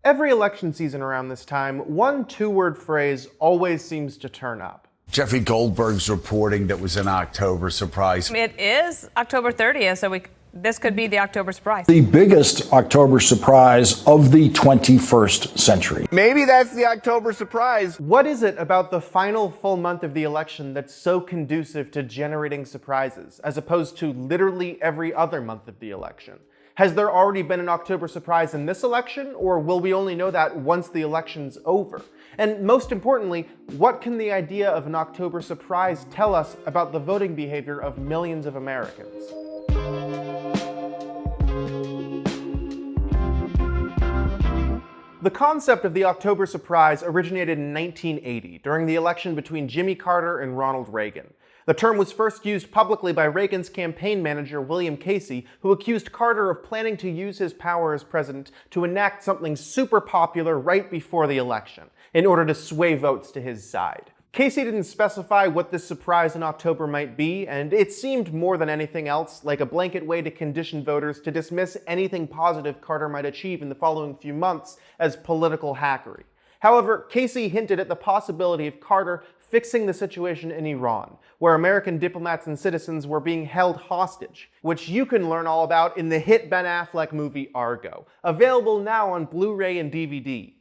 Every election season around this time, one two-word phrase always seems to turn up. Jeffrey Goldberg's reporting that was an October surprise. It is October 30th, so this could be the October surprise. The biggest October surprise of the 21st century. Maybe that's the October surprise. What is it about the final full month of the election that's so conducive to generating surprises, as opposed to literally every other month of the election? Has there already been an October surprise in this election, or will we only know that once the election's over? And most importantly, what can the idea of an October surprise tell us about the voting behavior of millions of Americans? The concept of the October surprise originated in 1980, during the election between Jimmy Carter and Ronald Reagan. The term was first used publicly by Reagan's campaign manager, William Casey, who accused Carter of planning to use his power as president to enact something super popular right before the election, in order to sway votes to his side. Casey didn't specify what this surprise in October might be, and it seemed more than anything else like a blanket way to condition voters to dismiss anything positive Carter might achieve in the following few months as political hackery. However, Casey hinted at the possibility of Carter fixing the situation in Iran, where American diplomats and citizens were being held hostage, which you can learn all about in the hit Ben Affleck movie Argo, available now on Blu-ray and DVD.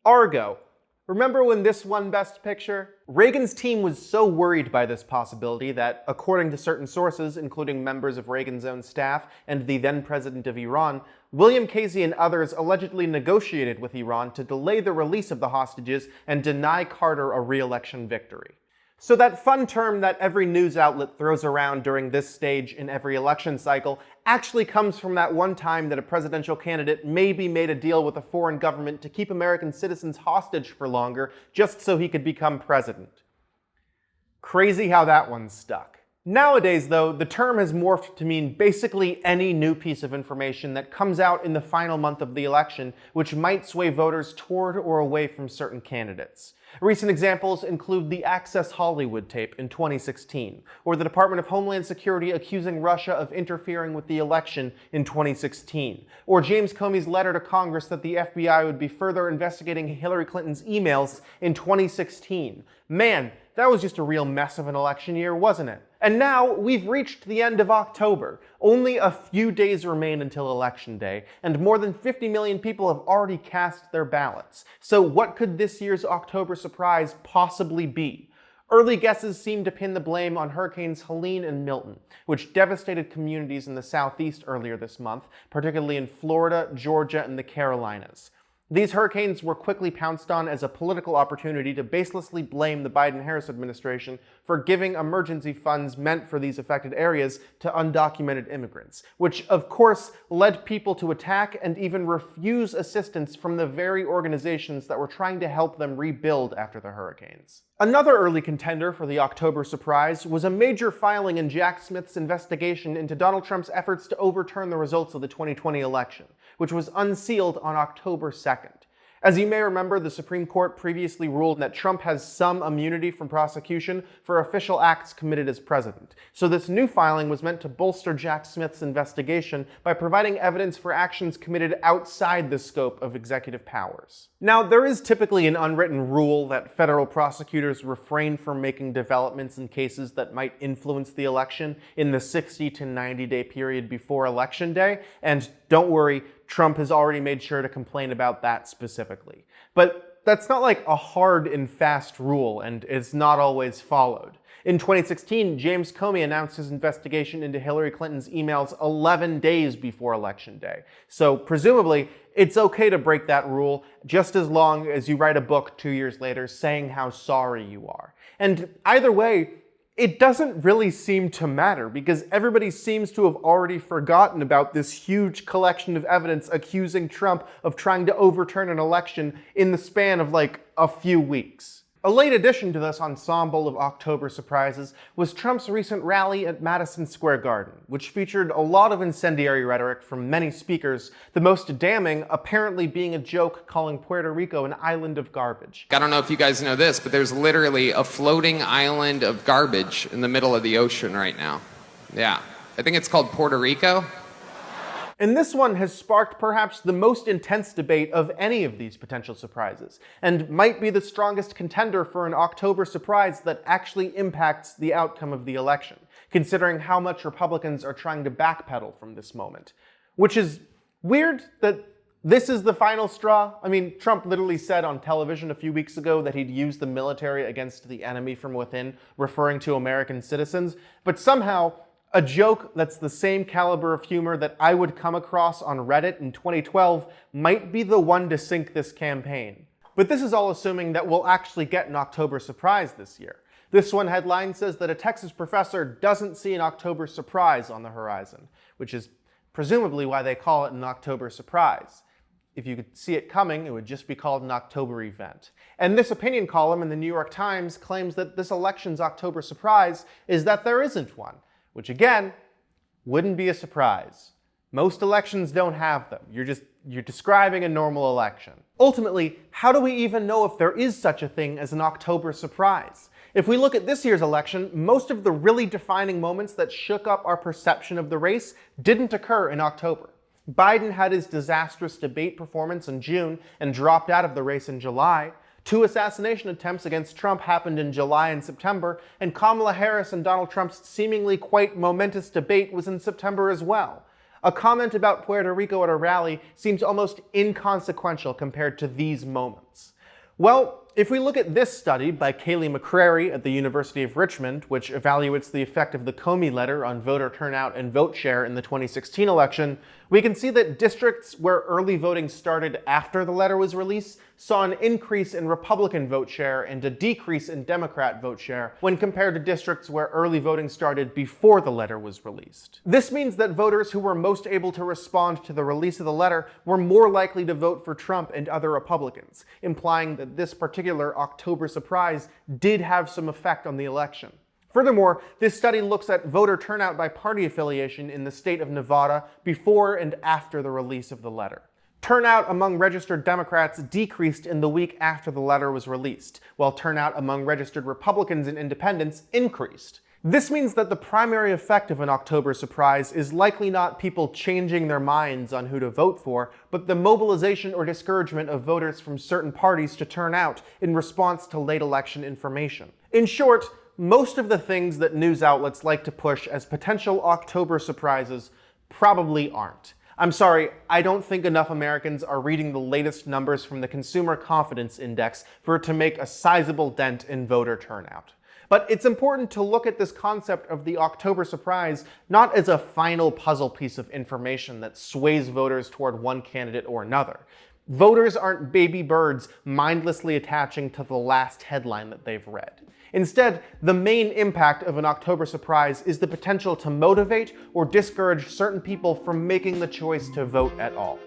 Argo. Remember when this won Best Picture? Reagan's team was so worried by this possibility that, according to certain sources, including members of Reagan's own staff and the then president of Iran, William Casey and others allegedly negotiated with Iran to delay the release of the hostages and deny Carter a re-election victory. So that fun term that every news outlet throws around during this stage in every election cycle actually comes from that one time that a presidential candidate maybe made a deal with a foreign government to keep American citizens hostage for longer just so he could become president. Crazy how that one stuck. Nowadays, though, the term has morphed to mean basically any new piece of information that comes out in the final month of the election, which might sway voters toward or away from certain candidates. Recent examples include the Access Hollywood tape in 2016, or the Department of Homeland Security accusing Russia of interfering with the election in 2016, or James Comey's letter to Congress that the FBI would be further investigating Hillary Clinton's emails in 2016. Man, that was just a real mess of an election year, wasn't it? And now we've reached the end of October. Only a few days remain until Election Day, and more than 50 million people have already cast their ballots. So what could this year's October surprise possibly be? Early guesses seem to pin the blame on Hurricanes Helene and Milton, which devastated communities in the Southeast earlier this month, particularly in Florida, Georgia, and the Carolinas. These hurricanes were quickly pounced on as a political opportunity to baselessly blame the Biden-Harris administration for giving emergency funds meant for these affected areas to undocumented immigrants, which of course led people to attack and even refuse assistance from the very organizations that were trying to help them rebuild after the hurricanes. Another early contender for the October surprise was a major filing in Jack Smith's investigation into Donald Trump's efforts to overturn the results of the 2020 election, which was unsealed on October 2nd. As you may remember, the Supreme Court previously ruled that Trump has some immunity from prosecution for official acts committed as president. So this new filing was meant to bolster Jack Smith's investigation by providing evidence for actions committed outside the scope of executive powers. Now, there is typically an unwritten rule that federal prosecutors refrain from making developments in cases that might influence the election in the 60 to 90-day period before Election Day, and don't worry, Trump has already made sure to complain about that specifically. But that's not like a hard and fast rule, and it's not always followed. In 2016, James Comey announced his investigation into Hillary Clinton's emails 11 days before Election Day. So presumably, it's okay to break that rule just as long as you write a book 2 years later saying how sorry you are. And either way, it doesn't really seem to matter because everybody seems to have already forgotten about this huge collection of evidence accusing Trump of trying to overturn an election in the span of like a few weeks. A late addition to this ensemble of October surprises was Trump's recent rally at Madison Square Garden, which featured a lot of incendiary rhetoric from many speakers, the most damning apparently being a joke calling Puerto Rico an island of garbage. I don't know if you guys know this, but there's literally a floating island of garbage in the middle of the ocean right now. Yeah. I think it's called Puerto Rico. And this one has sparked perhaps the most intense debate of any of these potential surprises, and might be the strongest contender for an October surprise that actually impacts the outcome of the election, considering how much Republicans are trying to backpedal from this moment. Which is weird that this is the final straw. I mean, Trump literally said on television a few weeks ago that he'd use the military against the enemy from within, referring to American citizens, but somehow a joke that's the same caliber of humor that I would come across on Reddit in 2012 might be the one to sink this campaign. But this is all assuming that we'll actually get an October surprise this year. This one headline says that a Texas professor doesn't see an October surprise on the horizon, which is presumably why they call it an October surprise. If you could see it coming, it would just be called an October event. And this opinion column in the New York Times claims that this election's October surprise is that there isn't one, which again, wouldn't be a surprise. Most elections don't have them. You're describing a normal election. Ultimately, how do we even know if there is such a thing as an October surprise? If we look at this year's election, most of the really defining moments that shook up our perception of the race didn't occur in October. Biden had his disastrous debate performance in June and dropped out of the race in July. 2 assassination attempts against Trump happened in July and September, and Kamala Harris and Donald Trump's seemingly quite momentous debate was in September as well. A comment about Puerto Rico at a rally seems almost inconsequential compared to these moments. Well, if we look at this study by Kaylee McCrary at the University of Richmond, which evaluates the effect of the Comey letter on voter turnout and vote share in the 2016 election, we can see that districts where early voting started after the letter was released saw an increase in Republican vote share and a decrease in Democrat vote share when compared to districts where early voting started before the letter was released. This means that voters who were most able to respond to the release of the letter were more likely to vote for Trump and other Republicans, implying that this particular October surprise did have some effect on the election. Furthermore, this study looks at voter turnout by party affiliation in the state of Nevada before and after the release of the letter. Turnout among registered Democrats decreased in the week after the letter was released, while turnout among registered Republicans and independents increased. This means that the primary effect of an October surprise is likely not people changing their minds on who to vote for, but the mobilization or discouragement of voters from certain parties to turn out in response to late election information. In short, most of the things that news outlets like to push as potential October surprises probably aren't. I'm sorry, I don't think enough Americans are reading the latest numbers from the Consumer Confidence Index for it to make a sizable dent in voter turnout. But it's important to look at this concept of the October surprise not as a final puzzle piece of information that sways voters toward one candidate or another. Voters aren't baby birds mindlessly attaching to the last headline that they've read. Instead, the main impact of an October surprise is the potential to motivate or discourage certain people from making the choice to vote at all.